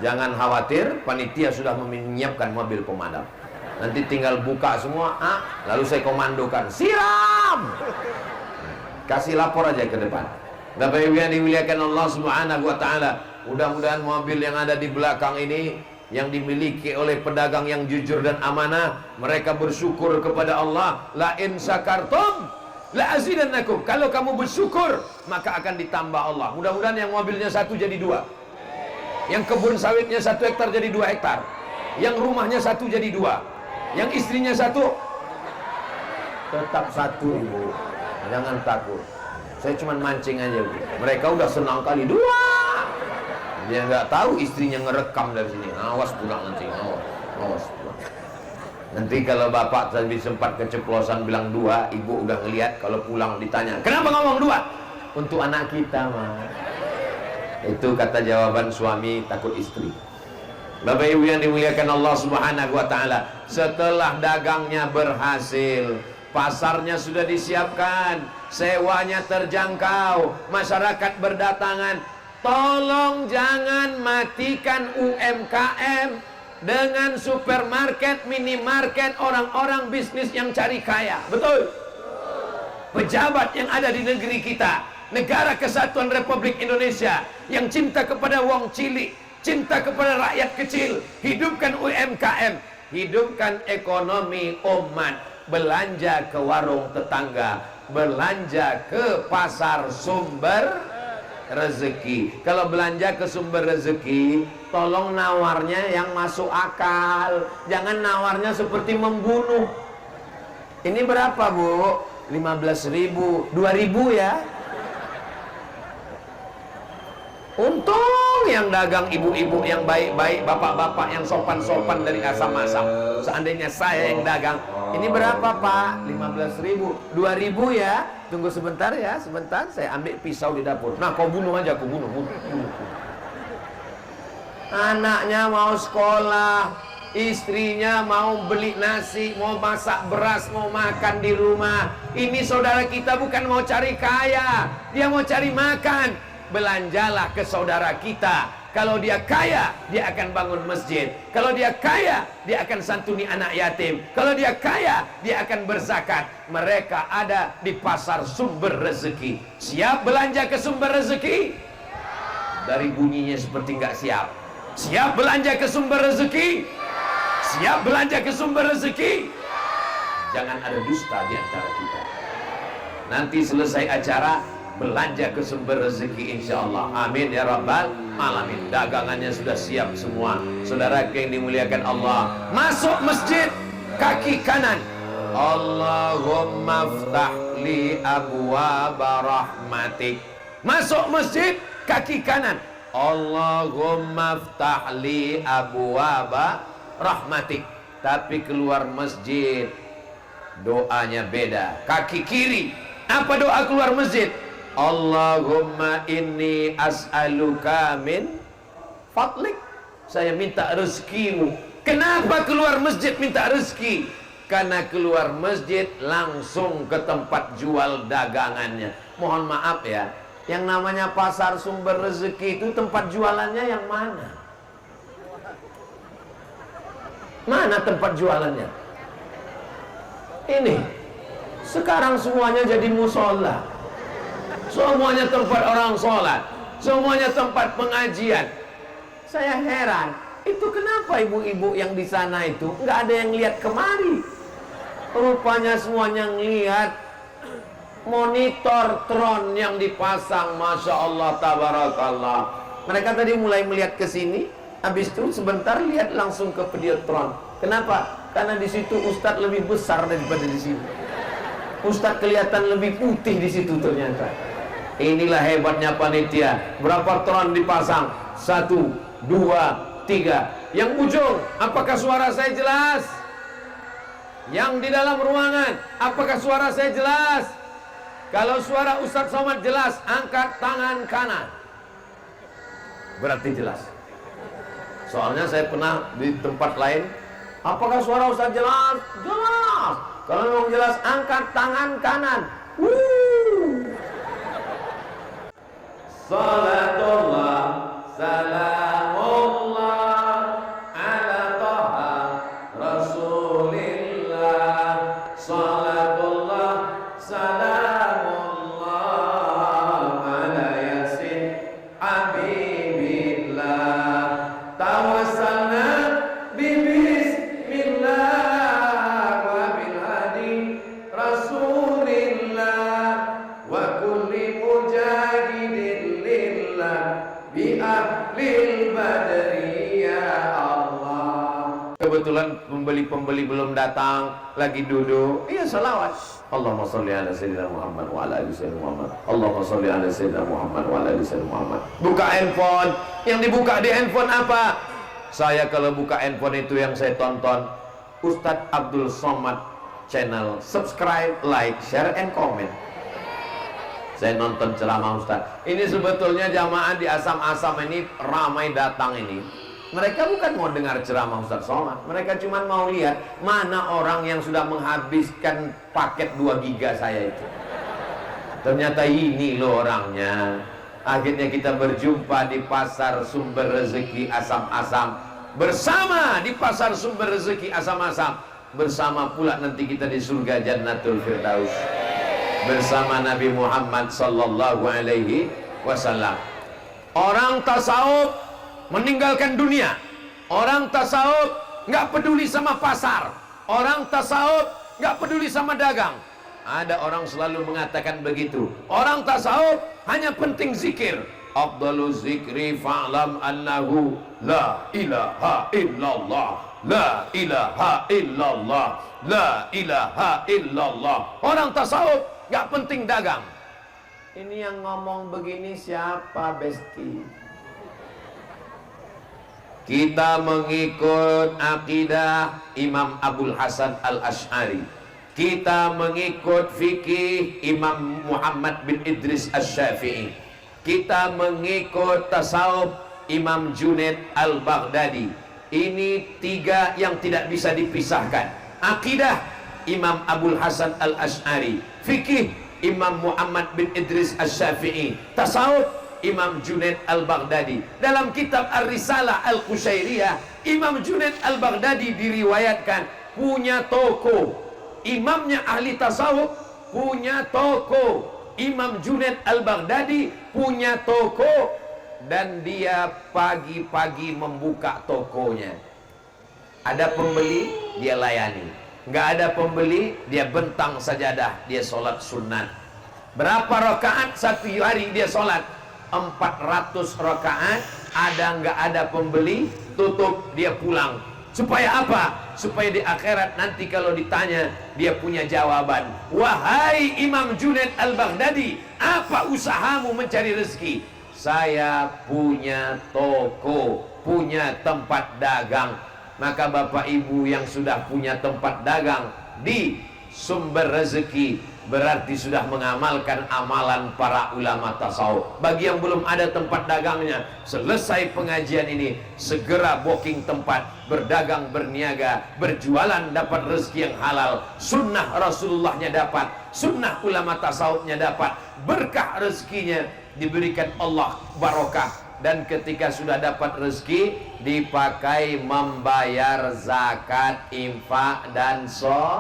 jangan khawatir, panitia sudah menyiapkan mobil pemadam. Nanti tinggal buka semua, lalu saya komandokan, siram. Kasih lapor aja ke depan. Bapak Ibu yang dimuliakan Allah Subhanahu wa taala, mudah-mudahan mobil yang ada di belakang ini yang dimiliki oleh pedagang yang jujur dan amanah, mereka bersyukur kepada Allah. La in syakartum la azidannakum. Kalau kamu bersyukur, maka akan ditambah Allah. Mudah-mudahan yang mobilnya 1 jadi 2, yang kebun sawitnya 1 hektar jadi 2 hektar, yang rumahnya 1 jadi 2, yang istrinya 1 tetap 1. Ibu, jangan takut, saya cuma mancing aja. Mereka udah senang kali 2. Dia nggak tahu istrinya ngerekam dari sini. Awas pulang nanti, awas pulang. Nanti kalau bapak tadi sempat keceplosan bilang 2, ibu udah ngelihat, kalau pulang ditanya, kenapa ngomong 2? Untuk anak kita mah. Itu kata jawaban suami takut istri. Bapak Ibu yang dimuliakan Allah Subhanahu wa taala, setelah dagangnya berhasil, pasarnya sudah disiapkan, sewanya terjangkau, masyarakat berdatangan. Tolong jangan matikan UMKM dengan supermarket, minimarket, orang-orang bisnis yang cari kaya. Betul? Pejabat yang ada di negeri kita, Negara Kesatuan Republik Indonesia, yang cinta kepada wong cilik, cinta kepada rakyat kecil, hidupkan UMKM, hidupkan ekonomi umat, belanja ke warung tetangga, belanja ke pasar sumber rezeki. Kalau belanja ke sumber rezeki, tolong nawarnya yang masuk akal. Jangan nawarnya seperti membunuh. Ini berapa Bu? 15.000, 2.000 ya. Untung yang dagang ibu-ibu yang baik-baik, bapak-bapak yang sopan-sopan dari asam-asam. Seandainya saya yang dagang, ini berapa Pak? 15.000, 2.000 ya. Tunggu sebentar ya, sebentar. Saya ambil pisau di dapur. Nah, kau bunuh aja, bunuh. Anaknya mau sekolah, istrinya mau beli nasi, mau masak beras, mau makan di rumah. Ini saudara kita bukan mau cari kaya, dia mau cari makan. Belanjalah ke saudara kita. Kalau dia kaya, dia akan bangun masjid. Kalau dia kaya, dia akan santuni anak yatim. Kalau dia kaya, dia akan berzakat. Mereka ada di pasar sumber rezeki. Siap belanja ke sumber rezeki? Dari bunyinya seperti nggak siap. Siap belanja ke sumber rezeki? Siap belanja ke sumber rezeki? Jangan ada dusta di antara kita. Nanti selesai acara, belanja ke sumber rezeki insyaallah. Amin ya rabbal alamin. Dagangannya sudah siap semua. Saudara yang dimuliakan Allah, masuk masjid kaki kanan. Allahumma ftah li abwaaba rahmatik. Masuk masjid kaki kanan. Allahumma ftah li abwaaba rahmatik. Tapi keluar masjid doanya beda. Kaki kiri, apa doa keluar masjid? Allahumma inni as'aluka min fadlik. Saya minta rezekimu. Kenapa keluar masjid minta rezeki? Karena keluar masjid langsung ke tempat jual dagangannya. Mohon maaf ya, yang namanya pasar sumber rezeki itu tempat jualannya yang mana? Mana tempat jualannya? Ini sekarang semuanya jadi musola, semuanya tempat orang sholat, semuanya tempat pengajian. Saya heran, itu kenapa ibu-ibu yang di sana itu nggak ada yang lihat kemari? Rupanya semuanya ngelihat monitor tron yang dipasang. Masya Allah, tabarakallah. Mereka tadi mulai melihat ke sini, habis itu sebentar lihat langsung ke videotron. Kenapa? Karena di situ Ustadz lebih besar daripada di sini. Ustadz kelihatan lebih putih di situ ternyata. Inilah hebatnya panitia. Berapa tron dipasang? 1, 2, 3. Yang ujung, apakah suara saya jelas? Yang di dalam ruangan, apakah suara saya jelas? Kalau suara Ustadz Somad jelas, angkat tangan kanan. Berarti jelas. Soalnya saya pernah di tempat lain, apakah suara Ustadz jelas? Jelas. Kalau memang jelas, angkat tangan kanan. Salatullah, salamullah ala taha rasulillah. Salatullah, salamullah ala yasin habibillah. Tawassalna bibismillah wa bilhadi rasulillah wa kulli mujahidin lillah bi ahlil badri ya Allah. Kebetulan pembeli-pembeli belum datang, lagi duduk. Iya, salawat. Allahumma sholli ala sayyidina Muhammad wa ala ali sayyidina Muhammad. Allahumma sholli ala sayyidina Muhammad wa ala ali sayyidina Muhammad. Buka handphone. Yang dibuka di handphone apa? Saya kalau buka handphone itu yang saya tonton Ustadz Abdul Somad channel. Subscribe, like, share, and comment. Saya nonton ceramah Ustadz. Ini sebetulnya jamaah di Asam-Asam ini ramai datang ini. Mereka bukan mau dengar ceramah Ustadz Somad. Mereka cuma mau lihat mana orang yang sudah menghabiskan paket 2 giga saya itu. Ternyata ini loh orangnya. Akhirnya kita berjumpa di pasar sumber rezeki Asam-Asam. Bersama di pasar sumber rezeki Asam-Asam. Bersama pula nanti kita di surga Jannatul Firdaus. Bersama Nabi Muhammad sallallahu alaihi wasallam. Orang tasawuf meninggalkan dunia. Orang tasawuf nggak peduli sama pasar. Orang tasawuf nggak peduli sama dagang. Ada orang selalu mengatakan begitu. Orang tasawuf hanya penting zikir. Afdalu zikri fa'lam annahu la ilaha illallah. La ilaha illallah. La ilaha illallah. Orang tasawuf nggak penting dagang. Ini yang ngomong begini siapa, Besti? Kita mengikut akidah Imam Abul Hasan Al-Asy'ari. Kita mengikut fikih Imam Muhammad bin Idris Asy-Syafi'i. Kita mengikut tasawuf Imam Junaid Al-Baghdadi. Ini tiga yang tidak bisa dipisahkan. Akidah, Imam Abul Hasan Al-Asy'ari. Fikih, Imam Muhammad bin Idris Asy-Syafi'i. Tasawuf, Imam Junaid Al-Baghdadi. Dalam kitab Ar-Risalah Al-Qushairiyah, Imam Junaid Al-Baghdadi diriwayatkan punya toko. Imamnya ahli tasawuf punya toko. Imam Junaid Al-Baghdadi punya toko, dan dia pagi-pagi membuka tokonya. Ada pembeli, dia layani. Nggak ada pembeli, dia bentang sajadah, dia sholat sunat. Berapa rakaat satu hari dia sholat? 400 rakaat. Ada nggak ada pembeli, tutup, dia pulang. Supaya apa? Supaya di akhirat nanti kalau ditanya, dia punya jawaban. Wahai Imam Junaid Al-Baghdadi, apa usahamu mencari rezeki? Saya punya toko, punya tempat dagang. Maka bapak ibu yang sudah punya tempat dagang di sumber rezeki, berarti sudah mengamalkan amalan para ulama tasawuf. Bagi yang belum ada tempat dagangnya, selesai pengajian ini segera booking tempat, berdagang, berniaga, berjualan, dapat rezeki yang halal. Sunnah Rasulullahnya dapat, sunnah ulama tasawufnya dapat, berkah rezekinya diberikan Allah barokah. Dan ketika sudah dapat rezeki, dipakai membayar zakat, infak, dan sedekah.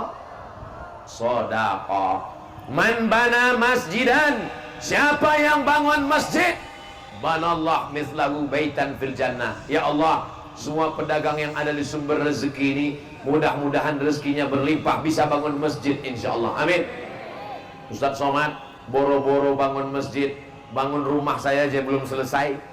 Man bana masjidan, siapa yang bangun masjid, banallah mithlahu baitan fil jannah. Ya Allah, semua pedagang yang ada di sumber rezeki ini, mudah-mudahan rezekinya berlimpah, bisa bangun masjid insyaallah. Amin. Ustaz Somad boro-boro bangun masjid, bangun rumah saya aja belum selesai.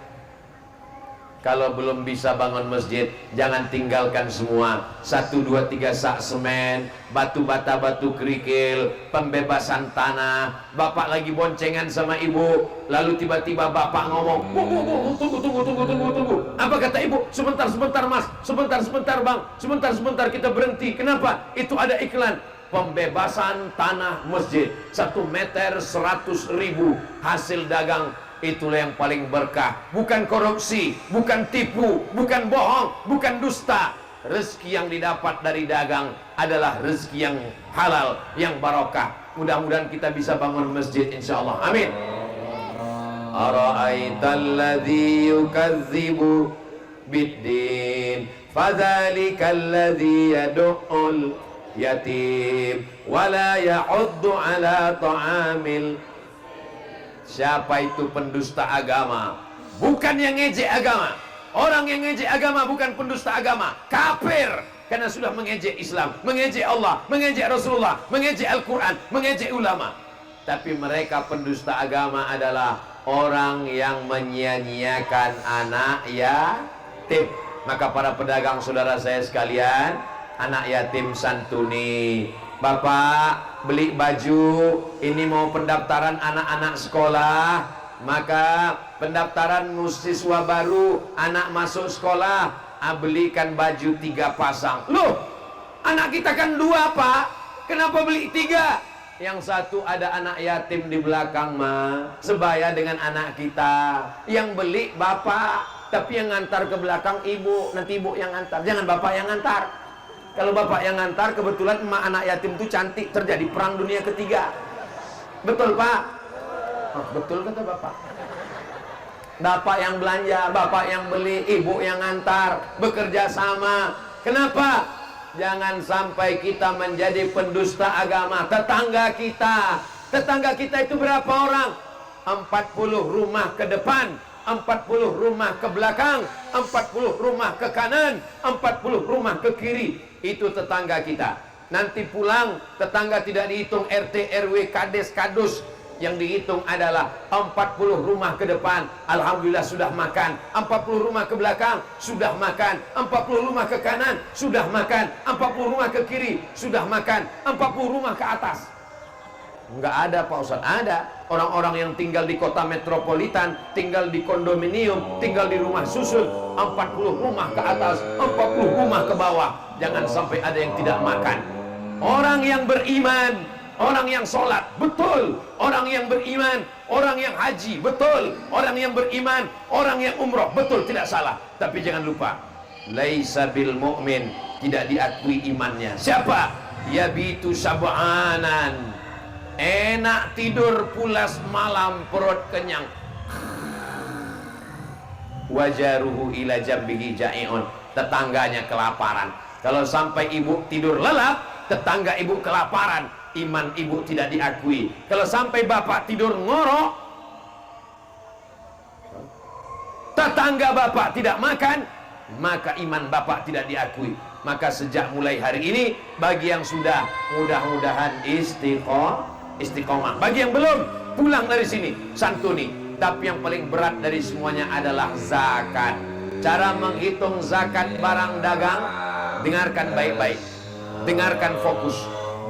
Kalau belum bisa bangun masjid, jangan tinggalkan semua. 1, 2, 3 sak semen, batu bata, batu kerikil, pembebasan tanah. Bapak lagi boncengan sama ibu, lalu tiba-tiba bapak ngomong, tunggu. Apa kata ibu? Sebentar mas, sebentar bang, sebentar kita berhenti. Kenapa? Itu ada iklan pembebasan tanah masjid, 1 meter 100.000 hasil dagang. Itulah yang paling berkah. Bukan korupsi, bukan tipu, bukan bohong, bukan dusta. Rezeki yang didapat dari dagang adalah rezeki yang halal, yang barokah. Mudah-mudahan kita bisa bangun masjid insyaallah. Amin. Ara'aital ladzi yukadzibu biddin, fadzalikal ladzi yad'ul yatim wala ya'uddu ala ta'amil. Siapa itu pendusta agama? Bukan yang ngejek agama. Orang yang ngejek agama bukan pendusta agama, kafir. Karena sudah mengejek Islam, mengejek Allah, mengejek Rasulullah, mengejek Al-Quran, mengejek ulama. Tapi mereka pendusta agama adalah orang yang menyia-nyiakan anak yatim. Maka para pedagang saudara saya sekalian, anak yatim santuni. Bapak beli baju, ini mau pendaftaran anak-anak sekolah, maka pendaftaran siswa baru, anak masuk sekolah, belikan baju 3 pasang. Loh, anak kita kan 2 pak, kenapa beli 3? Yang satu ada anak yatim di belakang mah, sebaya dengan anak kita. Yang beli bapak, tapi yang ngantar ke belakang ibu, nanti ibu yang ngantar, jangan bapak yang ngantar. Kalau bapak yang ngantar, kebetulan emak anak yatim itu cantik, terjadi perang dunia ketiga. Betul pak? Oh, betul kata bapak. Bapak yang belanja, bapak yang beli, ibu yang ngantar, bekerja sama. Kenapa? Jangan sampai kita menjadi pendusta agama. Tetangga kita itu berapa orang? 40 rumah ke depan, 40 rumah ke belakang, 40 rumah ke kanan, 40 rumah ke kiri. Itu tetangga kita. Nanti pulang, tetangga tidak dihitung RT, RW, Kades, Kadus. Yang dihitung adalah 40 rumah ke depan, alhamdulillah sudah makan. 40 rumah ke belakang, sudah makan. 40 rumah ke kanan, sudah makan. 40 rumah ke kiri, sudah makan. 40 rumah ke atas. Enggak ada Pak Ustaz, ada. Orang-orang yang tinggal di kota metropolitan, tinggal di kondominium, tinggal di rumah susun, 40 rumah ke atas, 40 rumah ke bawah. Jangan sampai ada yang tidak makan. Orang yang beriman, orang yang sholat, betul. Orang yang beriman, orang yang haji, betul. Orang yang beriman, orang yang umroh, betul, tidak salah. Tapi jangan lupa, laisa bil mu'min, tidak diakui imannya. Siapa? Yabitu sab'anan, enak tidur pulas malam, perut kenyang, wajaruhu ila jambihi ja'iun, tetangganya kelaparan. Kalau sampai ibu tidur lelap, tetangga ibu kelaparan, iman ibu tidak diakui. Kalau sampai bapak tidur ngorok, tetangga bapak tidak makan, maka iman bapak tidak diakui. Maka sejak mulai hari ini, bagi yang sudah, mudah-mudahan istiqomah. Bagi yang belum, pulang dari sini, santuni. Tapi yang paling berat dari semuanya adalah zakat. Cara menghitung zakat barang dagang, dengarkan baik-baik, dengarkan fokus.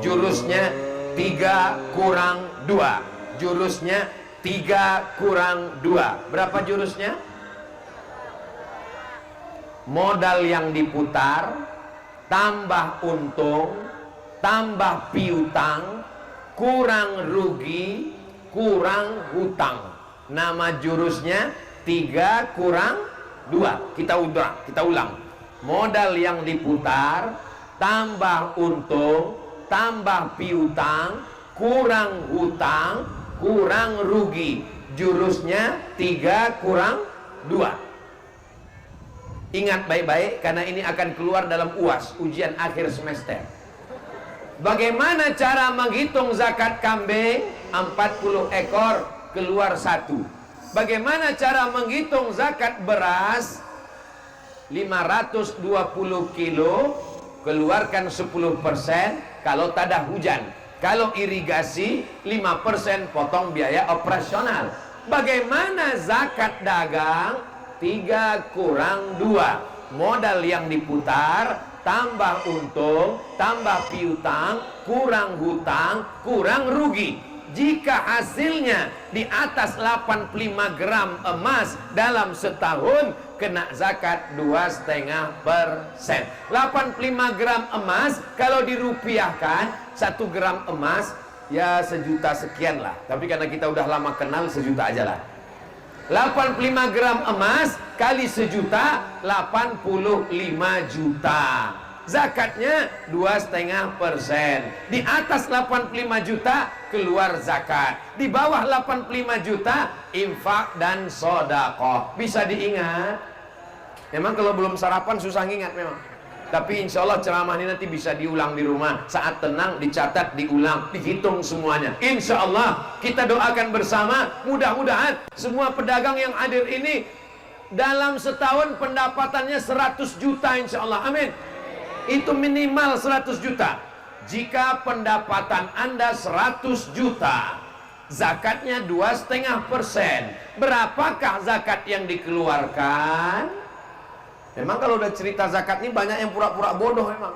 Jurusnya 3 kurang 2. Jurusnya 3 kurang 2. Berapa jurusnya? Modal yang diputar, tambah untung, tambah piutang, kurang rugi, kurang hutang. Nama jurusnya 3 kurang 2. Kita ulang. Modal yang diputar, tambah untung, tambah piutang, kurang hutang, kurang rugi. Jurusnya 3 kurang 2. Ingat baik-baik, karena ini akan keluar dalam UAS, ujian akhir semester. Bagaimana cara menghitung zakat kambing? 40 ekor keluar 1. Bagaimana cara menghitung zakat beras? 520 kilo keluarkan 10% kalau tak ada hujan. Kalau irigasi 5% potong biaya operasional. Bagaimana zakat dagang? 3 kurang 2. Modal yang diputar, tambah untung, tambah piutang, kurang hutang, kurang rugi. Jika hasilnya di atas 85 gram emas dalam setahun, kena zakat 2,5%. 85 gram emas kalau dirupiahkan, 1 gram emas ya 1 juta sekian lah. Tapi karena kita udah lama kenal, 1 juta aja lah. 85 gram emas kali 1 juta, 85 juta. Zakatnya 2,5%. Di atas 85 juta keluar zakat. Di bawah 85 juta infak dan sedekah. Bisa diingat? Memang kalau belum sarapan susah ngingat memang. Tapi insya Allah ceramah ini nanti bisa diulang di rumah. Saat tenang dicatat, diulang, dihitung semuanya. Insya Allah kita doakan bersama. Mudah-mudahan semua pedagang yang hadir ini dalam setahun pendapatannya 100 juta insya Allah. Amin. Itu minimal 100 juta. Jika pendapatan Anda 100 juta, zakatnya 2,5%. Berapakah zakat yang dikeluarkan? Memang kalau udah cerita zakat ini banyak yang pura-pura bodoh memang.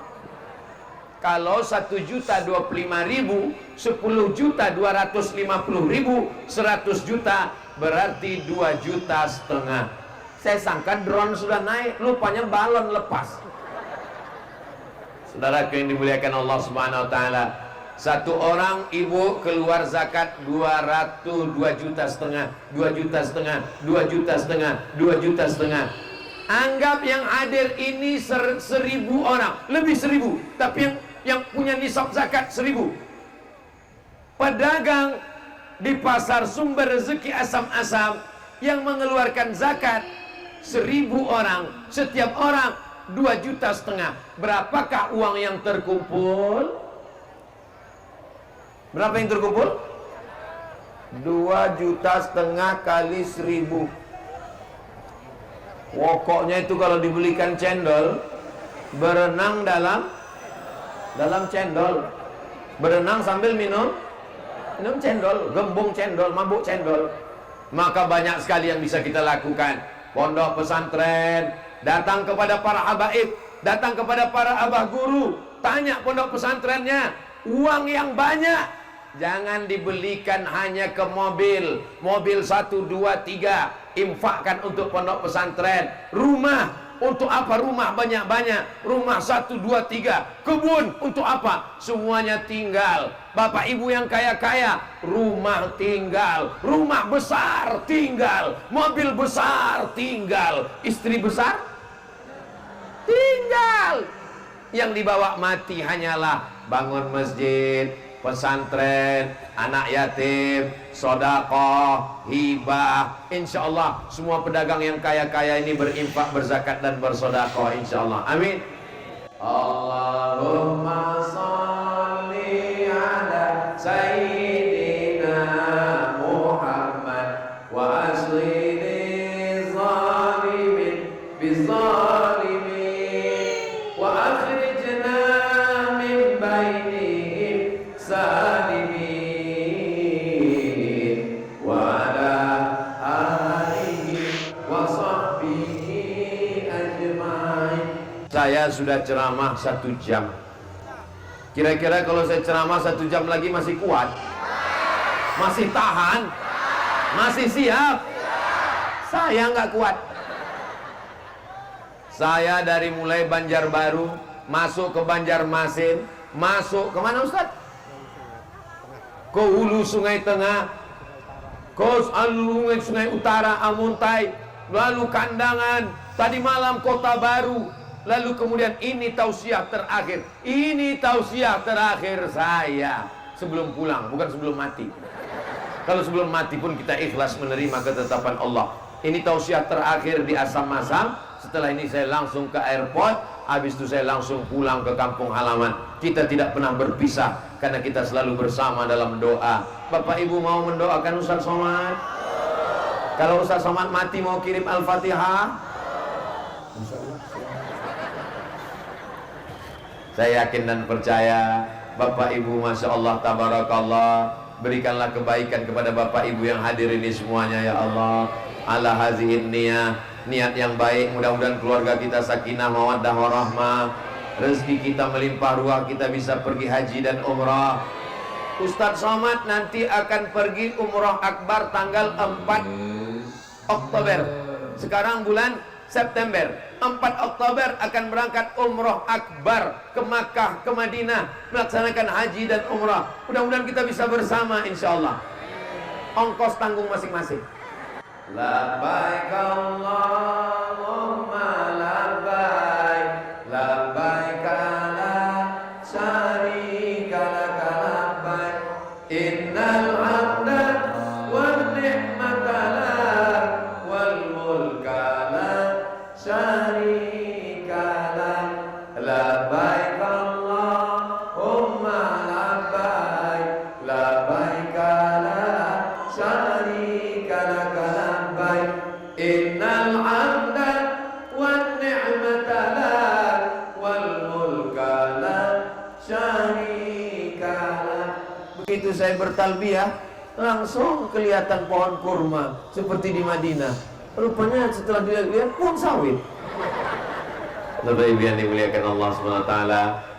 Kalau 1.025.000, 10 juta 250.000, 100 juta berarti 2,5 juta. Saya sangka drone sudah naik, lupanya balon lepas. Saudaraku yang dimuliakan Allah Subhanahu wa taala, satu orang ibu keluar zakat 2,5 juta, 2,5 juta, 2,5 juta, 2,5 juta. Anggap yang hadir ini 1.000 orang, lebih 1.000, tapi yang punya nisab zakat 1.000. Pedagang di pasar sumber rezeki Asam-Asam yang mengeluarkan zakat 1.000 orang, setiap orang 2,5 juta. Berapakah uang yang terkumpul? Berapa yang terkumpul? 2,5 juta kali 1.000. Pokoknya itu kalau dibelikan cendol, berenang dalam cendol, berenang sambil minum cendol, gembung cendol, mabuk cendol. Maka banyak sekali yang bisa kita lakukan. Pondok pesantren, datang kepada para habaib, datang kepada para abah guru, tanya pondok pesantrennya, uang yang banyak jangan dibelikan hanya ke mobil 1, 2, 3, infakkan untuk pondok pesantren. Rumah, untuk apa rumah banyak-banyak? Rumah 1, 2, 3. Kebun, untuk apa? Semuanya tinggal. Bapak ibu yang kaya-kaya, rumah tinggal, rumah besar tinggal, mobil besar tinggal, istri besar tinggal. Yang dibawa mati hanyalah bangun masjid, pesantren, anak yatim, sedekah, hibah. Insya Allah semua pedagang yang kaya-kaya ini berinfak, berzakat dan bersedekah insya Allah. Amin. Allahumma salli ala sayyidina Muhammad wa aslini zalimin bizalimin wa akhrijna min bainihim salimin wa ala alihi wa sahbihi ajma'in. Saya sudah ceramah 1 jam. Kira-kira kalau saya ceramah 1 jam lagi masih kuat? Masih tahan? Masih siap? Saya nggak kuat. Saya dari mulai Banjarbaru, masuk ke Banjarmasin, masuk ke mana Ustaz? Ke hulu Sungai Tengah, ke hulu Sungai Utara, Amuntai, lalu Kandangan, tadi malam Kota Baru, lalu kemudian ini tausiah terakhir. Ini tausiah terakhir saya sebelum pulang, bukan sebelum mati. Kalau sebelum mati pun kita ikhlas menerima ketetapan Allah. Ini tausiah terakhir di Asam-Masam. Setelah ini saya langsung ke airport. Habis itu saya langsung pulang ke kampung halaman. Kita tidak pernah berpisah karena kita selalu bersama dalam doa. Bapak Ibu mau mendoakan Ustaz Somad? Kalau Ustaz Somad mati mau kirim Al-Fatihah? Saya yakin dan percaya Bapak Ibu Masya Allah Tabarakallah. Berikanlah kebaikan kepada Bapak Ibu yang hadir ini semuanya ya Allah. Ala hazihin niyah, niat yang baik. Mudah-mudahan keluarga kita sakinah mawaddah warahmah, rezeki kita melimpah ruah, kita bisa pergi haji dan umrah. Ustadz Somad nanti akan pergi umrah akbar tanggal 4 Oktober. Sekarang bulan September. 4 Oktober akan berangkat umrah akbar ke Makkah, ke Madinah, melaksanakan haji dan umrah. Mudah-mudahan kita bisa bersama insyaallah. Ongkos tanggung masing-masing. Labbaik Allahumma labbaik, labbaik la syarika laka labbaik, innal hamda wan ni'mata lak wal mulka la syarika lak, labbaik Allahumma labbaik, labbaik la syarika laka labbaik, innal hamda wan ni'mata lak wal mulka la syarika lak. Begitu saya bertalbiyah, langsung kelihatan pohon kurma seperti di Madinah. Rupanya setelah dilihat pohon sawit. Bapak Ibu yang dimuliakan Allah SWT,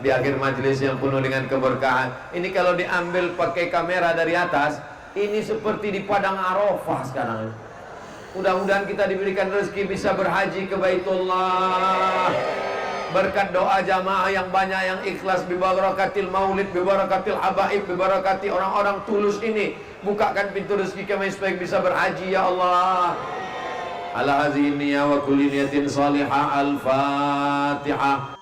di akhir majelis yang penuh dengan keberkahan ini, kalau diambil pakai kamera dari atas, ini seperti di padang Arafah sekarang. Mudah-mudahan kita diberikan rezeki bisa berhaji ke Baitullah. Berkat doa jamaah yang banyak, yang ikhlas, bibarakatil maulid, bibarakatil habaib, bibarakati orang-orang tulus ini. Bukakan pintu rezeki kami supaya bisa berhaji ya Allah. Ala hazihi niyah wa kulli niyatin salihah. Al-Fatihah.